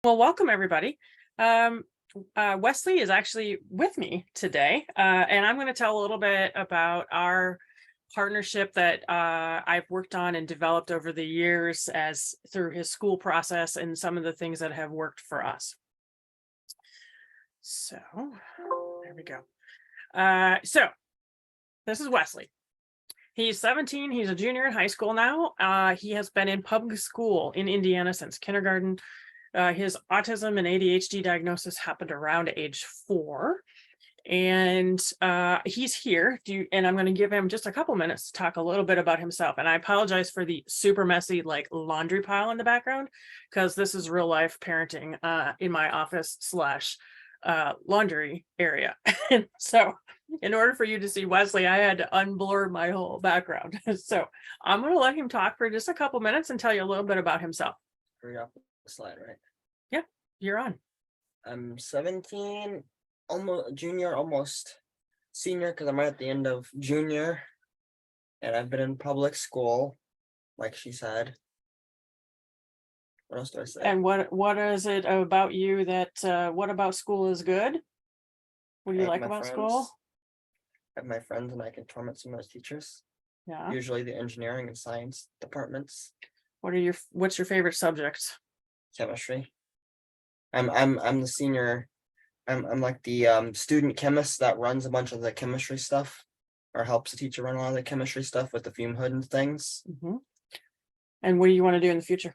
Well, welcome everybody. Um, Wesley is actually with me today, and I'm going to tell a little bit about our partnership that I've worked on and developed over the years as through his school process and some of the things that have worked for us. So there we go. So this is Wesley. He's 17. He's a junior in high school now. He has been in public school in Indiana since kindergarten. His autism and ADHD diagnosis happened around age 4. And he's here. And I'm going to give him just a couple minutes to talk a little bit about himself. And I apologize for the super messy laundry pile in the background, because this is real life parenting in my office slash laundry area. And so in order for you to see Wesley, I had to unblur my whole background. So I'm going to let him talk for just a couple minutes and tell you a little bit about himself. Read off the slide, right? Yeah, you're on. I'm 17, almost junior, almost senior, because I'm right at the end of junior, and I've been in public school, like she said. What else do I say? And what is it about you that what about school is good? What do you like about school? I have my friends, and I can torment some of those teachers. Yeah. Usually the engineering and science departments. What's your favorite subject? Chemistry. I'm the senior. I'm like the student chemist that runs a bunch of the chemistry stuff, or helps the teacher run a lot of the chemistry stuff with the fume hood and things. Mm-hmm. And what do you want to do in the future?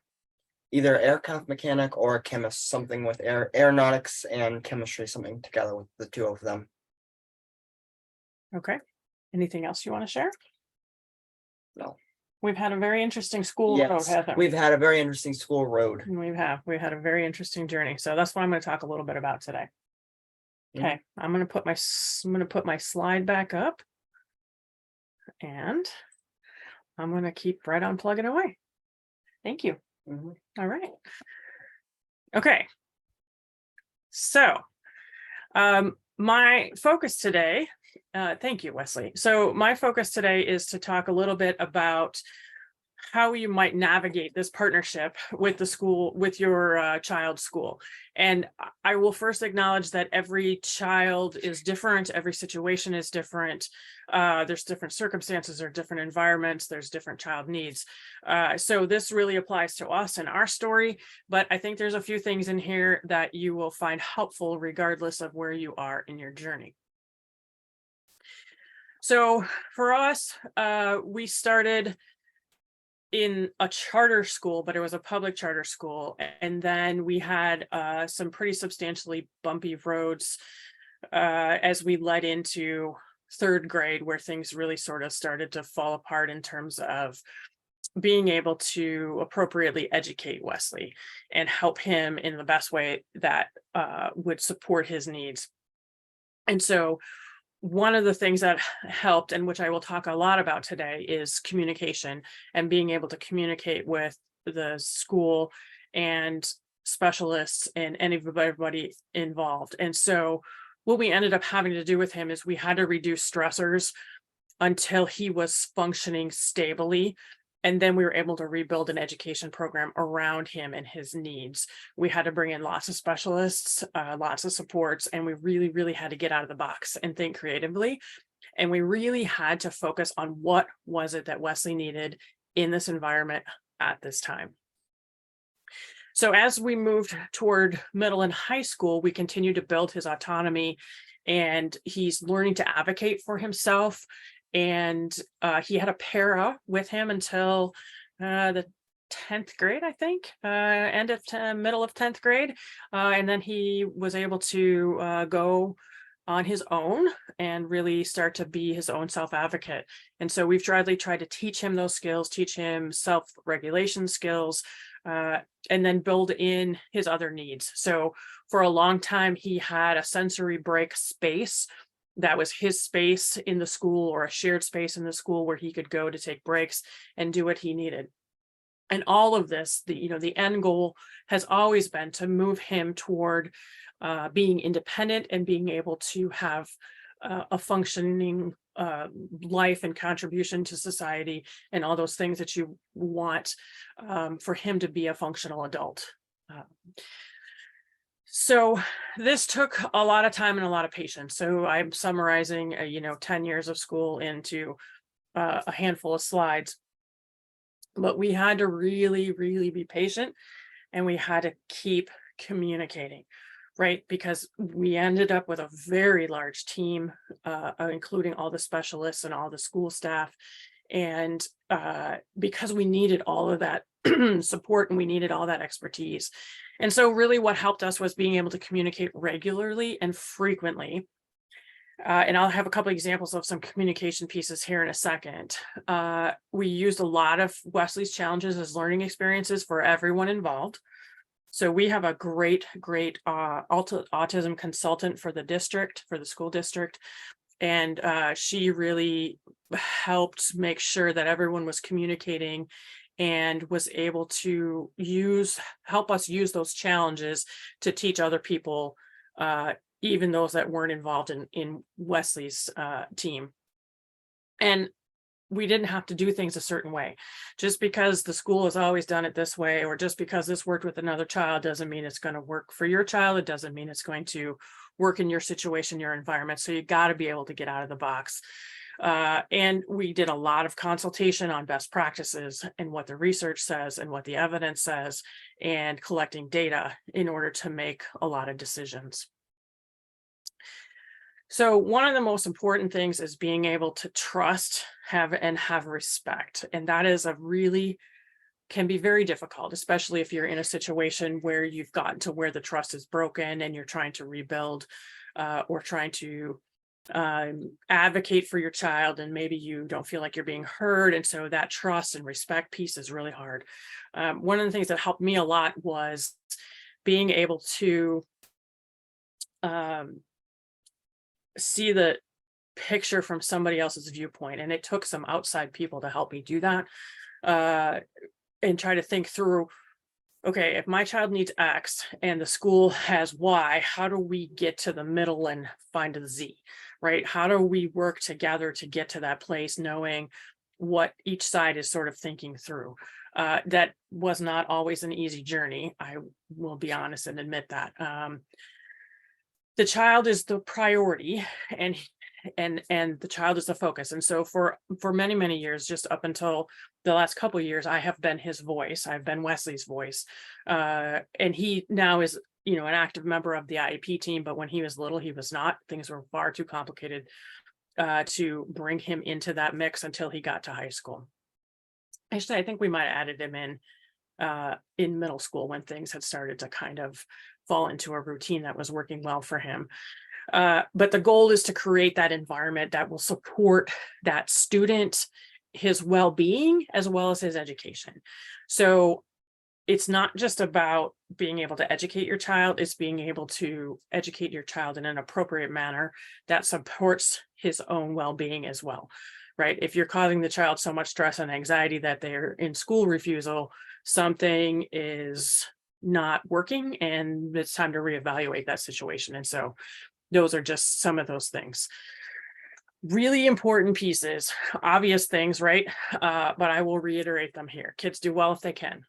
Either aircraft mechanic or a chemist, something with aeronautics and chemistry, something together with the two of them. Okay. Anything else you want to share? No. We've had a very interesting school road, haven't we? We've had a very interesting school road. We've had a very interesting journey. So that's what I'm going to talk a little bit about today. Okay, I'm going to put my slide back up, and I'm going to keep right on plugging away. Thank you. All right. Okay. So, my focus today, thank you, Wesley. So my focus today is to talk a little bit about how you might navigate this partnership with the school, with your child's school. And I will first acknowledge that every child is different. Every situation is different. There's different circumstances or different environments. There's different child needs. So this really applies to us and our story, but I think there's a few things in here that you will find helpful regardless of where you are in your journey. So for us, we started in a charter school, but it was a public charter school. And then we had some pretty substantially bumpy roads as we led into 3rd grade, where things really sort of started to fall apart in terms of being able to appropriately educate Wesley and help him in the best way that would support his needs. And so one of the things that helped, and which I will talk a lot about today, is communication and being able to communicate with the school and specialists and everybody involved. And so what we ended up having to do with him is we had to reduce stressors until he was functioning stably. And then we were able to rebuild an education program around him and his needs. We had to bring in lots of specialists, lots of supports, and we really, really had to get out of the box and think creatively. And we really had to focus on what was it that Wesley needed in this environment at this time. So as we moved toward middle and high school, we continued to build his autonomy, and he's learning to advocate for himself. And he had a para with him until the 10th grade, I think, middle of 10th grade. And then he was able to go on his own and really start to be his own self-advocate. And so we've tried to teach him those skills, teach him self-regulation skills, and then build in his other needs. So for a long time, he had a sensory break space that was his space in the school, or a shared space in the school where he could go to take breaks and do what he needed. And all of this, the end goal has always been to move him toward being independent and being able to have a functioning life and contribution to society and all those things that you want for him to be a functional adult. So this took a lot of time and a lot of patience. So I'm summarizing, 10 years of school into a handful of slides, but we had to really, really be patient, and we had to keep communicating, right? Because we ended up with a very large team, including all the specialists and all the school staff. And because we needed all of that support and we needed all that expertise. And so, really, what helped us was being able to communicate regularly and frequently. And I'll have a couple examples of some communication pieces here in a second. We used a lot of Wesley's challenges as learning experiences for everyone involved. So we have a great autism consultant for the district, for the school district. And she really helped make sure that everyone was communicating and was able to help us use those challenges to teach other people, even those that weren't involved in Wesley's team. And we didn't have to do things a certain way. Just because the school has always done it this way, or just because this worked with another child, doesn't mean it's going to work for your child. It doesn't mean it's going to work in your situation, your environment. So you got to be able to get out of the box. And we did a lot of consultation on best practices and what the research says and what the evidence says, and collecting data in order to make a lot of decisions. So one of the most important things is being able to trust, have respect. And that is can be very difficult, especially if you're in a situation where you've gotten to where the trust is broken and you're trying to rebuild, or trying to advocate for your child, and maybe you don't feel like you're being heard. And so that trust and respect piece is really hard. One of the things that helped me a lot was being able to see the picture from somebody else's viewpoint. And it took some outside people to help me do that, and try to think through, okay, if my child needs X and the school has Y, how do we get to the middle and find a Z, right? How do we work together to get to that place, knowing what each side is sort of thinking through? That was not always an easy journey. I will be honest and admit that. The child is the priority, and the child is the focus. And so for many years, just up until the last couple of years, I have been his voice. I've been Wesley's voice. And he now is, an active member of the IEP team, but when he was little, he was not. Things were far too complicated to bring him into that mix until he got to high school. Actually, I think we might have added him in middle school when things had started to kind of fall into a routine that was working well for him. But the goal is to create that environment that will support that student, his well-being, as well as his education. So it's not just about being able to educate your child, it's being able to educate your child in an appropriate manner that supports his own well-being as well, right? If you're causing the child so much stress and anxiety that they're in school refusal, something is not working, and it's time to reevaluate that situation. And so those are just some of those things. Really important pieces, obvious things, right? But I will reiterate them here. Kids do well if they can,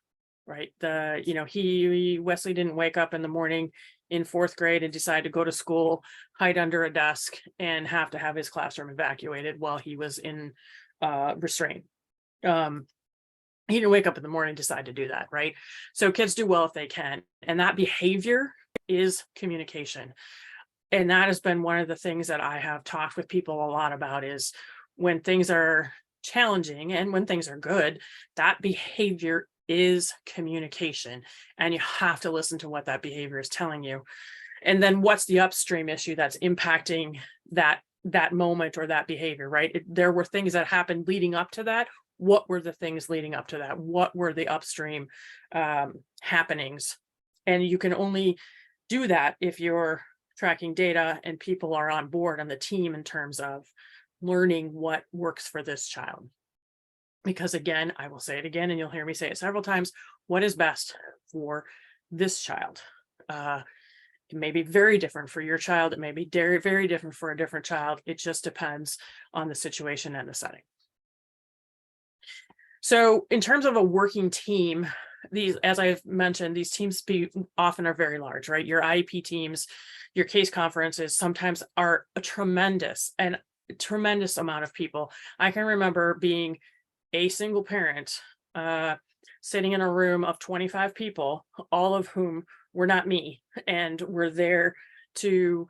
right? Wesley didn't wake up in the morning in 4th grade and decide to go to school, hide under a desk, and have to have his classroom evacuated while he was in restraint. He didn't wake up in the morning and decide to do that, right? So kids do well if they can. And that behavior is communication. And that has been one of the things that I have talked with people a lot about, is when things are challenging and when things are good, that behavior is communication. And you have to listen to what that behavior is telling you. And then what's the upstream issue that's impacting that moment or that behavior, right? There were things that happened leading up to that. What were the things leading up to that? What were the upstream happenings? And you can only do that if you're tracking data and people are on board on the team in terms of learning what works for this child. Because again, I will say it again, and you'll hear me say it several times, what is best for this child? It may be very different for your child. It may be very, very different for a different child. It just depends on the situation and the setting. So in terms of a working team, these, as I've mentioned, these teams often are very large, right? Your IEP teams, your case conferences sometimes are a tremendous amount of people. I can remember being a single parent, sitting in a room of 25 people, all of whom were not me, and were there to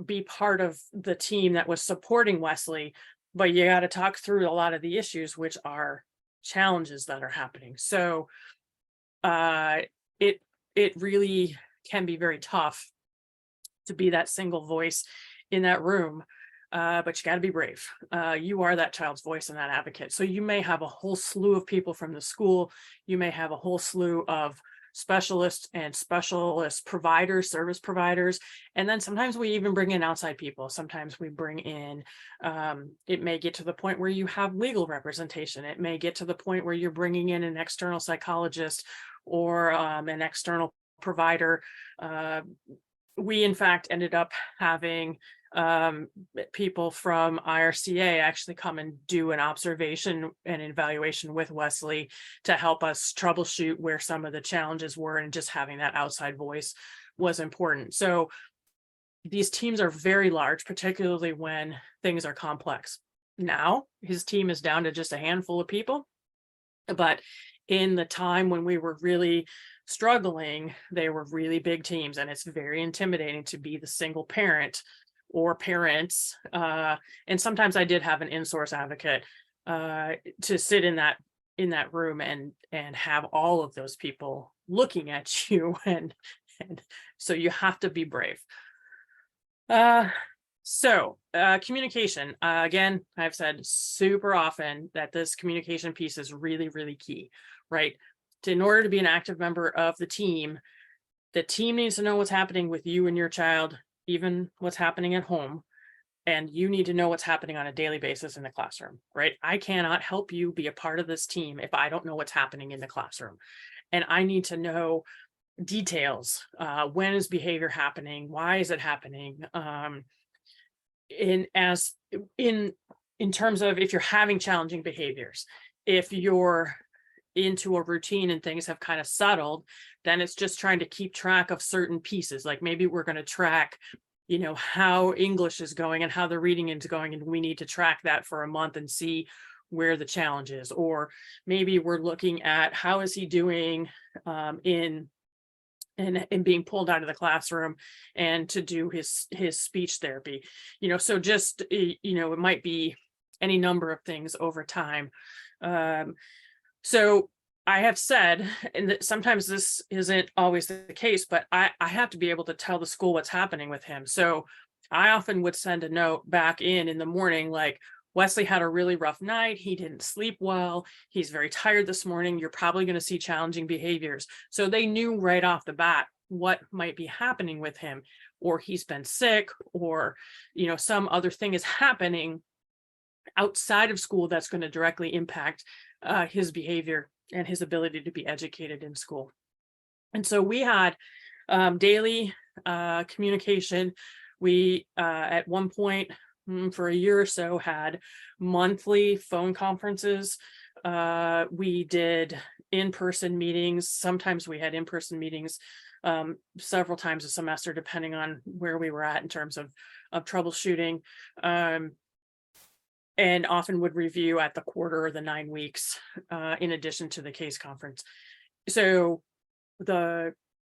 be part of the team that was supporting Wesley. But you got to talk through a lot of the issues, which are challenges that are happening. So uh, it really can be very tough to be that single voice in that room. But you got to be brave. You are that child's voice and that advocate. So you may have a whole slew of people from the school. You may have a whole slew of specialists and specialist providers, service providers. And then sometimes we even bring in outside people. Sometimes we bring in, it may get to the point where you have legal representation. It may get to the point where you're bringing in an external psychologist or an external provider. We in fact ended up having people from IRCA actually come and do an observation and evaluation with Wesley to help us troubleshoot where some of the challenges were, and just having that outside voice was important. So these teams are very large, particularly when things are complex. Now his team is down to just a handful of people, but in the time when we were really struggling, they were really big teams, and it's very intimidating to be the single parent or parents. And sometimes I did have an in-source advocate to sit in that room and have all of those people looking at you, and so you have to be brave. So communication, again, I've said super often that this communication piece is really, really key, right? In order to be an active member of the team needs to know what's happening with you and your child, even what's happening at home. And you need to know what's happening on a daily basis in the classroom, right? I cannot help you be a part of this team if I don't know what's happening in the classroom. And I need to know details. When is behavior happening? Why is it happening? In terms of if you're having challenging behaviors, if you're into a routine and things have kind of settled, then it's just trying to keep track of certain pieces. Like maybe we're going to track, how English is going and how the reading is going, and we need to track that for a month and see where the challenge is. Or maybe we're looking at how is he doing in being pulled out of the classroom and to do his speech therapy, so just, it might be any number of things over time. So I have said, and that sometimes this isn't always the case, but I have to be able to tell the school what's happening with him. So I often would send a note back in the morning, like, Wesley had a really rough night. He didn't sleep well. He's very tired this morning. You're probably going to see challenging behaviors. So they knew right off the bat what might be happening with him, or he's been sick, or, some other thing is happening outside of school that's going to directly impact his behavior and his ability to be educated in school. And so we had daily communication. We at one point for a year or so had monthly phone conferences. We did in-person meetings. Sometimes we had in-person meetings several times a semester, depending on where we were at in terms of troubleshooting. And often would review at the quarter or the 9 weeks, in addition to the case conference. So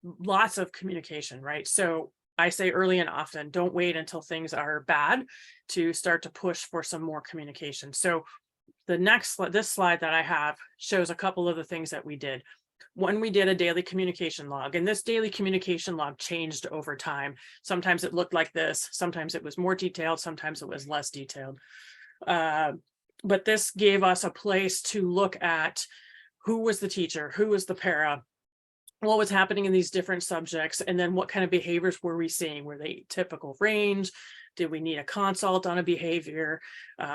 lots of communication, right? So I say early and often, don't wait until things are bad to start to push for some more communication. So this slide that I have shows a couple of the things that we did. When we did a daily communication log, and this daily communication log changed over time. Sometimes it looked like this, sometimes it was more detailed, sometimes it was less detailed. But this gave us a place to look at who was the teacher, who was the para, what was happening in these different subjects, and then what kind of behaviors were we seeing? Were they typical range? Did we need a consult on a behavior?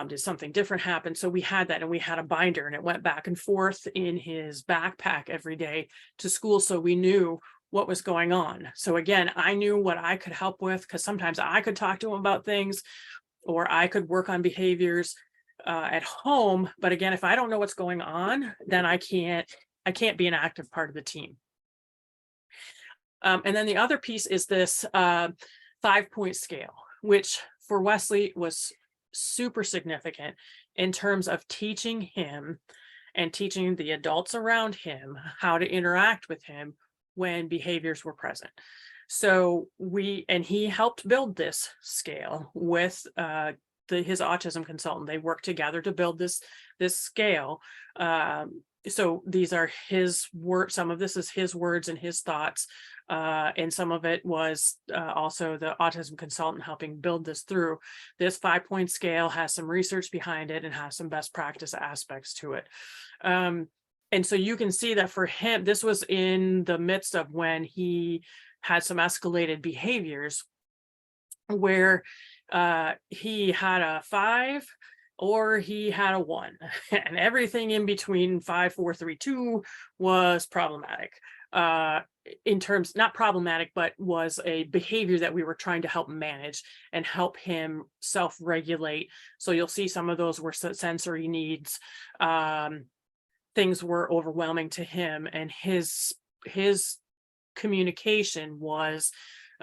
Did something different happen? So we had that, and we had a binder, and it went back and forth in his backpack every day to school, so we knew what was going on. So again, I knew what I could help with, because sometimes I could talk to him about things, or I could work on behaviors at home. But again, if I don't know what's going on, then I can't I can't be an active part of the team. And then the other piece is this 5-point scale, which for Wesley was super significant in terms of teaching him and teaching the adults around him how to interact with him when behaviors were present. So he helped build this scale with his autism consultant. They worked together to build this scale. So these are his words. Some of this is his words and his thoughts. And some of it was also the autism consultant helping build this through. This 5-point scale has some research behind it and has some best practice aspects to it. And so you can see that for him, this was in the midst of when he had some escalated behaviors where he had a 5 or he had a 1, and everything in between 5, 4, 3, 2 was problematic. In terms, not problematic, but was a behavior that we were trying to help manage and help him self-regulate. So you'll see some of those were sensory needs. Things were overwhelming to him, and his communication was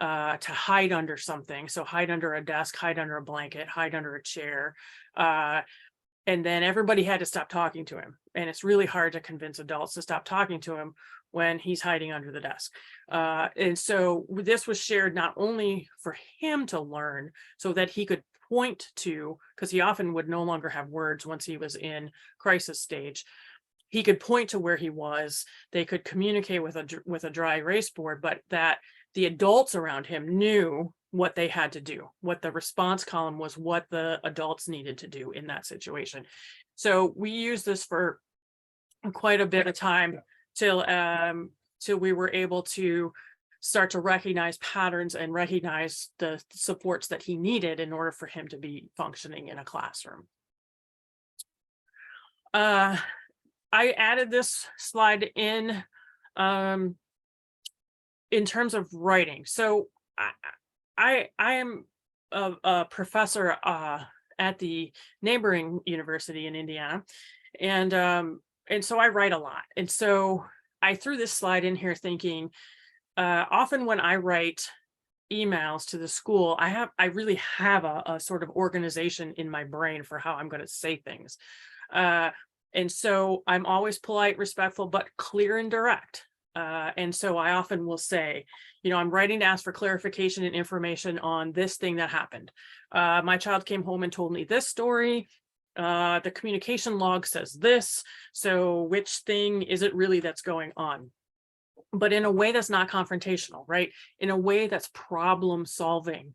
to hide under something. So hide under a desk, hide under a blanket, hide under a chair. And then everybody had to stop talking to him. And it's really hard to convince adults to stop talking to him when he's hiding under the desk. And so this was shared not only for him to learn so that he could point to, because he often would no longer have words once he was in crisis stage. He could point to where he was. They could communicate with a dry erase board, but that the adults around him knew what they had to do, what the response column was, what the adults needed to do in that situation. So we used this for quite a bit of time till we were able to start to recognize patterns and recognize the supports that he needed in order for him to be functioning in a classroom. I added this slide in terms of writing. So I am a professor at the neighboring university in Indiana, and so I write a lot. And so I threw this slide in here thinking, often when I write emails to the school, I really have a sort of organization in my brain for how I'm going to say things. And so I'm always polite, respectful, but clear and direct. And so I often will say, I'm writing to ask for clarification and information on this thing that happened. My child came home and told me this story. The communication log says this. So which thing is it really that's going on? But in a way that's not confrontational, right? In a way that's problem solving.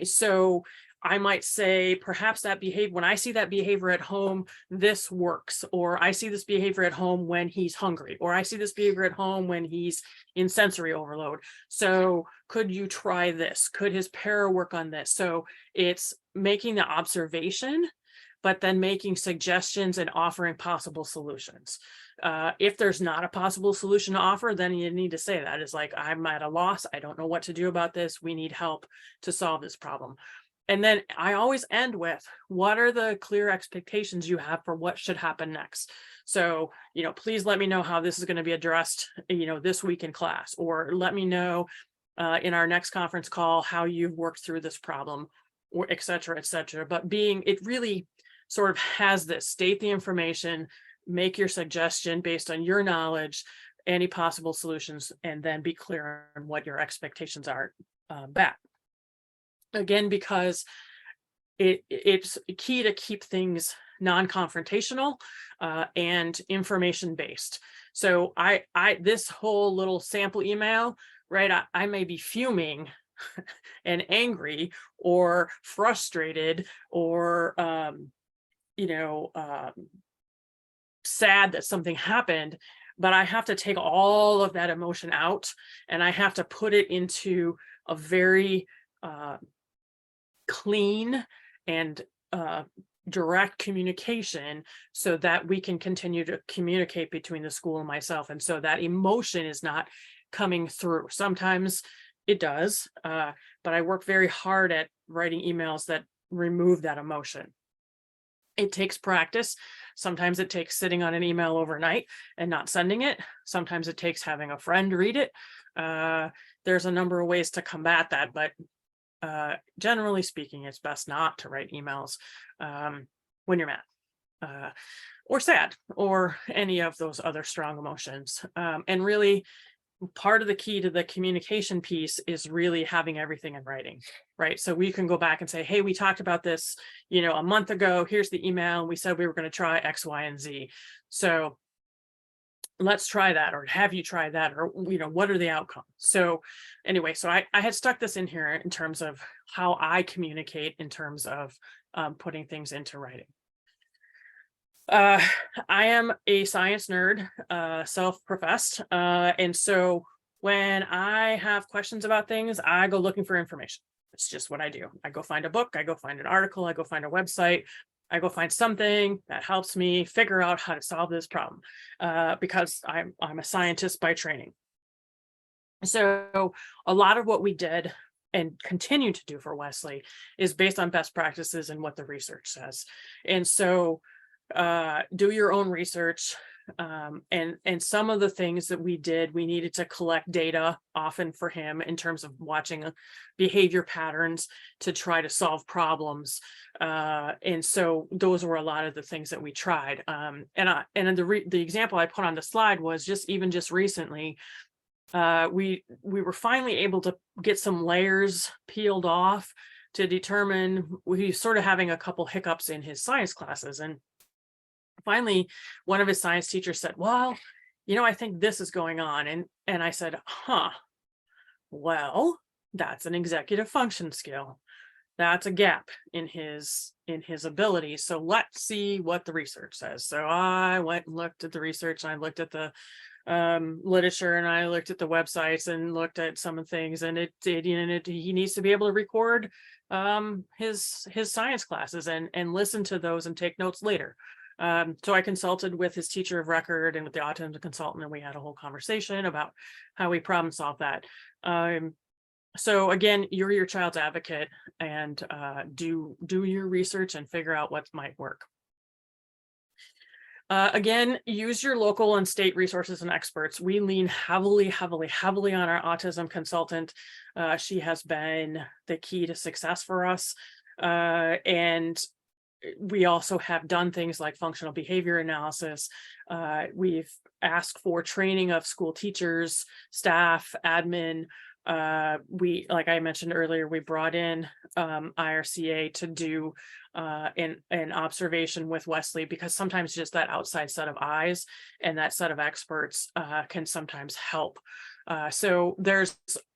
So I might say, perhaps that behavior, when I see that behavior at home, this works, or I see this behavior at home when he's hungry, or I see this behavior at home when he's in sensory overload. So could you try this? Could his para work on this? So it's making the observation, but then making suggestions and offering possible solutions. If there's not a possible solution to offer, then you need to say that. It's like, I'm at a loss. I don't know what to do about this. We need help to solve this problem. And then I always end with, what are the clear expectations you have for what should happen next? So, please let me know how this is going to be addressed, this week in class, or let me know in our next conference call how you've worked through this problem, or et cetera, et cetera. But it really sort of has this: state the information, make your suggestion based on your knowledge, any possible solutions, and then be clear on what your expectations are back. Again, because it's key to keep things non-confrontational and information-based. So this whole little sample email, right? I may be fuming and angry or frustrated or sad that something happened, but I have to take all of that emotion out and I have to put it into a very clean and direct communication so that we can continue to communicate between the school and myself. And so that emotion is not coming through. Sometimes it does, but I work very hard at writing emails that remove that emotion. It takes practice. Sometimes it takes sitting on an email overnight and not sending it. Sometimes it takes having a friend read it. There's a number of ways to combat that, but generally speaking, it's best not to write emails when you're mad or sad or any of those other strong emotions. And really, part of the key to the communication piece is really having everything in writing, right? So we can go back and say, hey, we talked about this, a month ago. Here's the email. We said we were going to try X, Y, and Z. So let's try that, or have you tried that, or what are the outcomes? So anyway, so I had stuck this in here in terms of how I communicate in terms of putting things into writing. I am a science nerd, self-professed, and so when I have questions about things, I go looking for information. It's just what I do. I go find a book, I go find an article, I go find a website, I go find something that helps me figure out how to solve this problem, because I'm a scientist by training. So a lot of what we did and continue to do for Wesley is based on best practices and what the research says. And so do your own research. And some of the things that we did, we needed to collect data often for him in terms of watching behavior patterns to try to solve problems. And so those were a lot of the things that we tried. And the example I put on the slide was just recently, we were finally able to get some layers peeled off to determine he's sort of having a couple hiccups in his science classes. And finally, one of his science teachers said, well, I think this is going on. And I said, well, that's an executive function skill. That's a gap in his ability. So let's see what the research says. So I went and looked at the research, and I looked at the literature, and I looked at the websites and looked at some of the things, and he needs to be able to record his science classes and listen to those and take notes later. So I consulted with his teacher of record and with the autism consultant, and we had a whole conversation about how we problem solve that. So again, you're your child's advocate, and do your research and figure out what might work. Again, use your local and state resources and experts. We lean heavily on our autism consultant. She has been the key to success for us. And we also have done things like functional behavior analysis. We've asked for training of school teachers, staff, admin. Like I mentioned earlier, we brought in IRCA to do an observation with Wesley, because sometimes just that outside set of eyes and that set of experts can sometimes help. So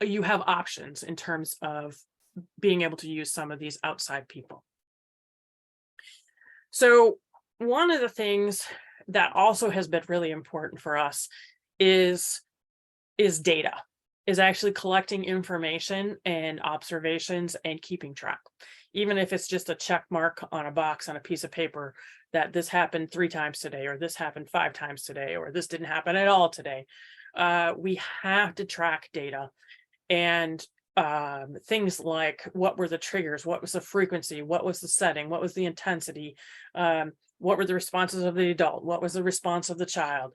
you have options in terms of being able to use some of these outside people. So one of the things that also has been really important for us is data, is actually collecting information and observations and keeping track, even if it's just a check mark on a box on a piece of paper that this happened 3 times today, or this happened 5 times today, or this didn't happen at all today. We have to track data, and things like, what were the triggers, what was the frequency, what was the setting, what was the intensity, what were the responses of the adult, what was the response of the child.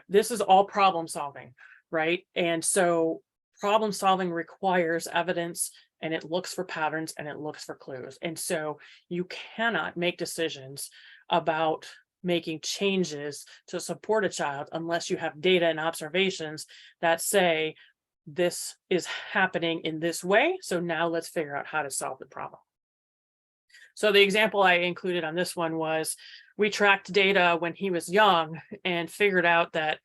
This is all problem solving, right? And so problem solving requires evidence, and it looks for patterns, and it looks for clues. And so you cannot make decisions about making changes to support a child unless you have data and observations that say, this is happening in this way, so now let's figure out how to solve the problem. So the example I included on this one was, we tracked data when he was young and figured out that,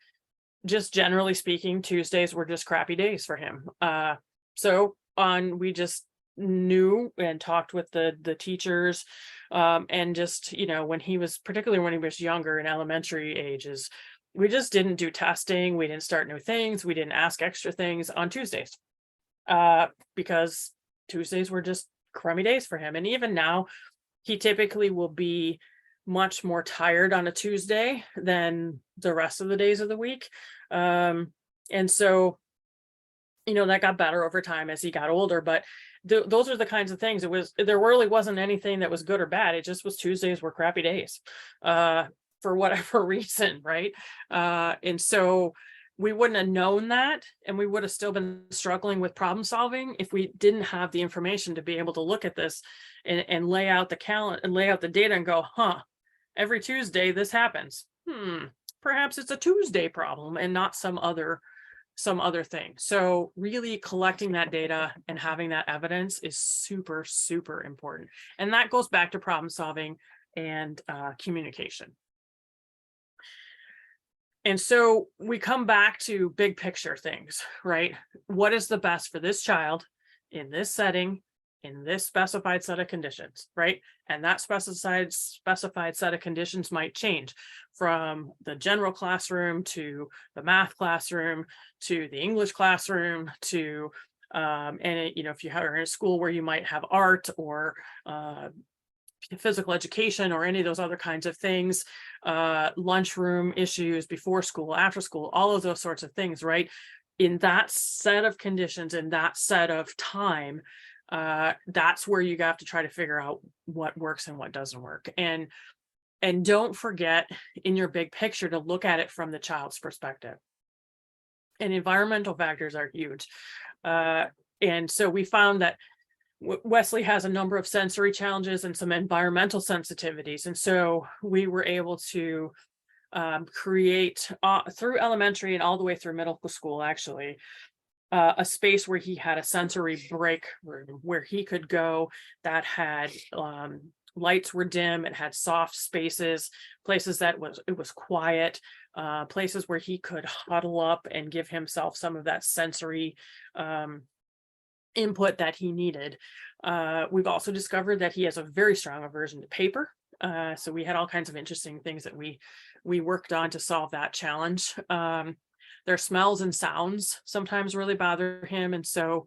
just generally speaking, Tuesdays were just crappy days for him. We just knew and talked with the teachers, and just, particularly when he was younger, in elementary ages, we just didn't do testing. We didn't start new things. We didn't ask extra things on Tuesdays, because Tuesdays were just crummy days for him. And even now, he typically will be much more tired on a Tuesday than the rest of the days of the week. And so that got better over time as he got older, but those are the kinds of things. There really wasn't anything that was good or bad. It just was Tuesdays were crappy days, uh, for whatever reason, right? And so we wouldn't have known that, and we would have still been struggling with problem solving if we didn't have the information to be able to look at this and lay out the calendar and lay out the data and go, every Tuesday this happens. Perhaps it's a Tuesday problem and not some other thing. So really collecting that data and having that evidence is super, super important. And that goes back to problem solving and communication. And so we come back to big picture things, right? What is the best for this child in this setting, in this specified set of conditions, right? And that specified set of conditions might change from the general classroom to the math classroom to the English classroom to if you are in a school where you might have art or physical education or any of those other kinds of things, lunchroom issues, before school, after school, all of those sorts of things, right? In that set of conditions, in that set of time, that's where you have to try to figure out what works and what doesn't work. And don't forget in your big picture to look at it from the child's perspective. And environmental factors are huge. And so we found that Wesley has a number of sensory challenges and some environmental sensitivities. And so we were able to create through elementary and all the way through middle school, actually, a space where he had a sensory break room where he could go that had lights were dim, it had soft spaces, places that it was quiet, places where he could huddle up and give himself some of that sensory input that he needed. We've also discovered that he has a very strong aversion to paper. So we had all kinds of interesting things that we worked on to solve that challenge. Their smells and sounds sometimes really bother him. And so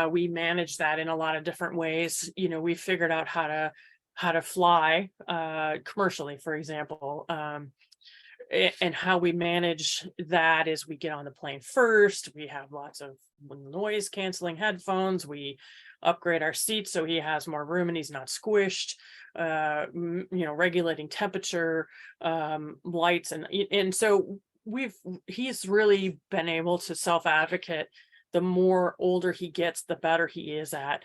we manage that in a lot of different ways. We figured out how to fly commercially, for example. And how we manage that is we get on the plane first. We have lots of noise canceling headphones. We upgrade our seats so he has more room and he's not squished. Regulating temperature, lights, and so he's really been able to self-advocate. The more older he gets, the better he is at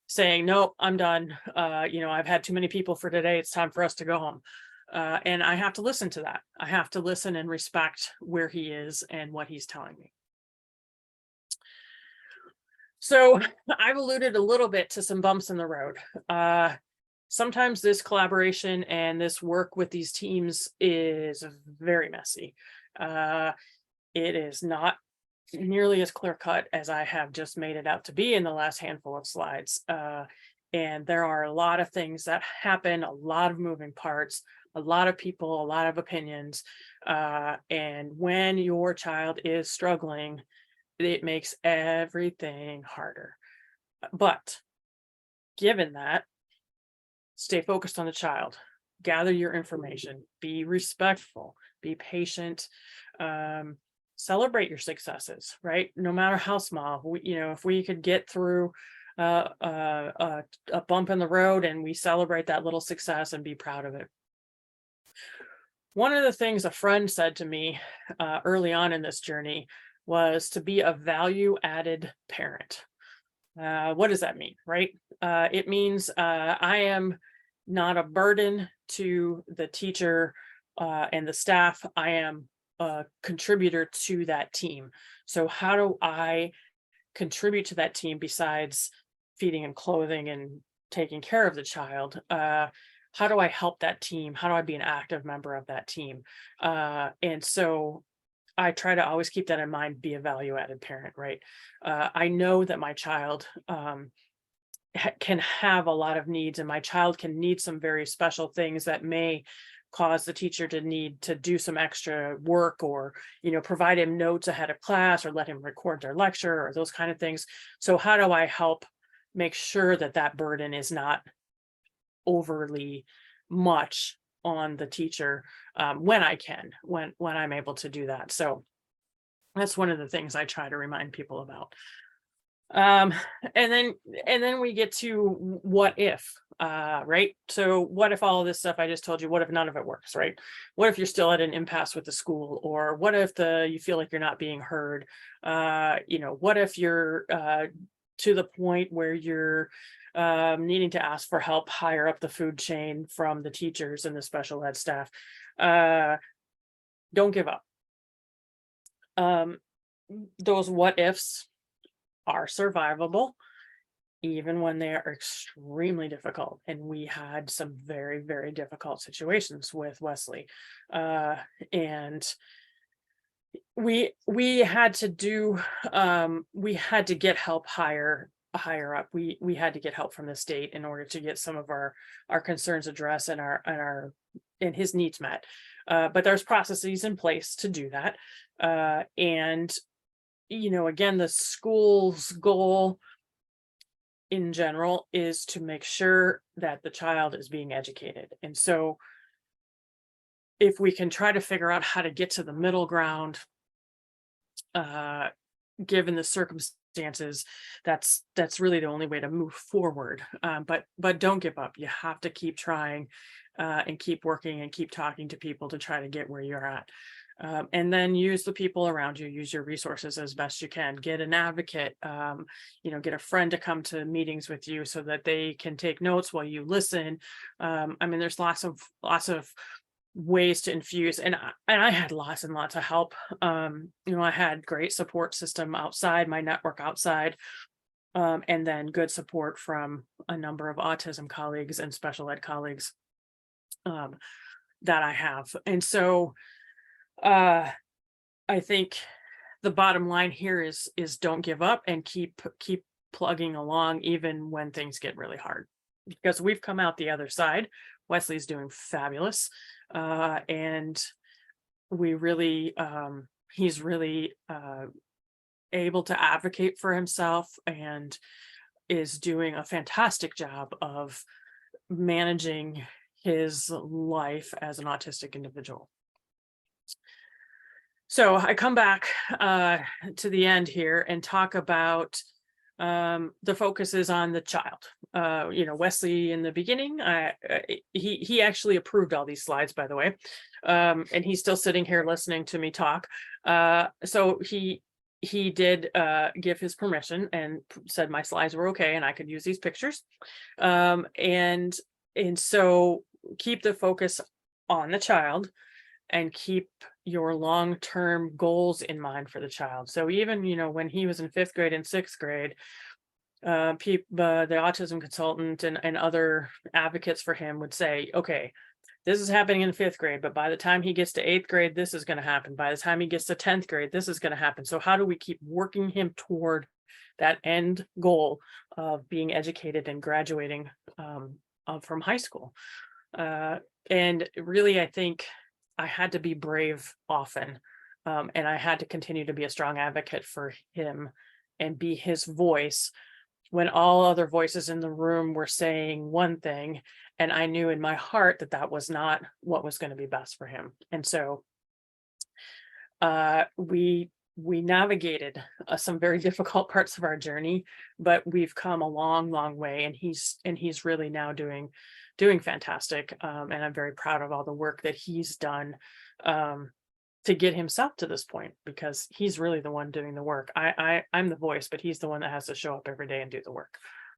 saying, nope, I'm done. I've had too many people for today. It's time for us to go home. And I have to listen to that. I have to listen and respect where he is and what he's telling me. So I've alluded a little bit to some bumps in the road. Sometimes this collaboration and this work with these teams is very messy. It is not nearly as clear cut as I have just made it out to be in the last handful of slides. And there are a lot of things that happen, a lot of moving parts, a lot of people, a lot of opinions. And when your child is struggling, it makes everything harder. But given that, stay focused on the child, gather your information, be respectful, be patient, celebrate your successes, right? No matter how small. If we could get through a bump in the road and we celebrate that little success and be proud of it. One of the things a friend said to me early on in this journey was to be a value-added parent. What does that mean, right? It means I am not a burden to the teacher and the staff. I am a contributor to that team. So how do I contribute to that team besides feeding and clothing and taking care of the child? How do I help that team? How do I be an active member of that team? And so I try to always keep that in mind, be a value-added parent, right? I know that my child can have a lot of needs, and my child can need some very special things that may cause the teacher to need to do some extra work, or provide him notes ahead of class, or let him record their lecture, or those kind of things. So how do I help make sure that that burden is not overly much on the teacher when I can, when I'm able to do that? So That's one of the things I try to remind people about. Um, and then we get to what if, right? So what if all of this stuff I just told you, what if none of it works, right? What if you're still at an impasse with the school, or what if you feel like you're not being heard? What if you're to the point where you're needing to ask for help higher up the food chain from the teachers and the special ed staff? Don't give up. Um, those what ifs are survivable, even when they are extremely difficult. And we had some very, very difficult situations with Wesley. And we had to do we had to get help higher up. We had to get help from the state in order to get some of our concerns addressed and his needs met. But there's processes in place to do that. And again, the school's goal in general is to make sure that the child is being educated. And so if we can try to figure out how to get to the middle ground, given the circumstances, that's really the only way to move forward. But don't give up. You have to keep trying, and keep working and keep talking to people to try to get where you're at. And then use the people around you, use your resources as best you can. Get an advocate, get a friend to come to meetings with you so that they can take notes while you listen. There's lots of ways to infuse, and I had lots and lots of help. I had great support system outside my network outside, and then good support from a number of autism colleagues and special ed colleagues that I have. And so I think the bottom line here is don't give up and keep plugging along even when things get really hard, because we've come out the other side. Wesley's doing fabulous, and he's really able to advocate for himself and is doing a fantastic job of managing his life as an autistic individual. So I come back to the end here and talk about the focus is on the child. Wesley in the beginning, he actually approved all these slides, by the way, and he's still sitting here listening to me talk. So he did give his permission and said my slides were okay and I could use these pictures. And so keep the focus on the child and keep your long-term goals in mind for the child. So even, when he was in 5th grade and 6th grade, the autism consultant and other advocates for him would say, okay, this is happening in 5th grade, but by the time he gets to 8th grade, this is going to happen. By the time he gets to 10th grade, this is going to happen. So how do we keep working him toward that end goal of being educated and graduating from high school? And really, I think I had to be brave often, and I had to continue to be a strong advocate for him and be his voice when all other voices in the room were saying one thing, and I knew in my heart that that was not what was going to be best for him. And so we navigated some very difficult parts of our journey, but we've come a long, long way, and he's really now doing fantastic. And I'm very proud of all the work that he's done to get himself to this point, because he's really the one doing the work. I'm the voice, but he's the one that has to show up every day and do the work.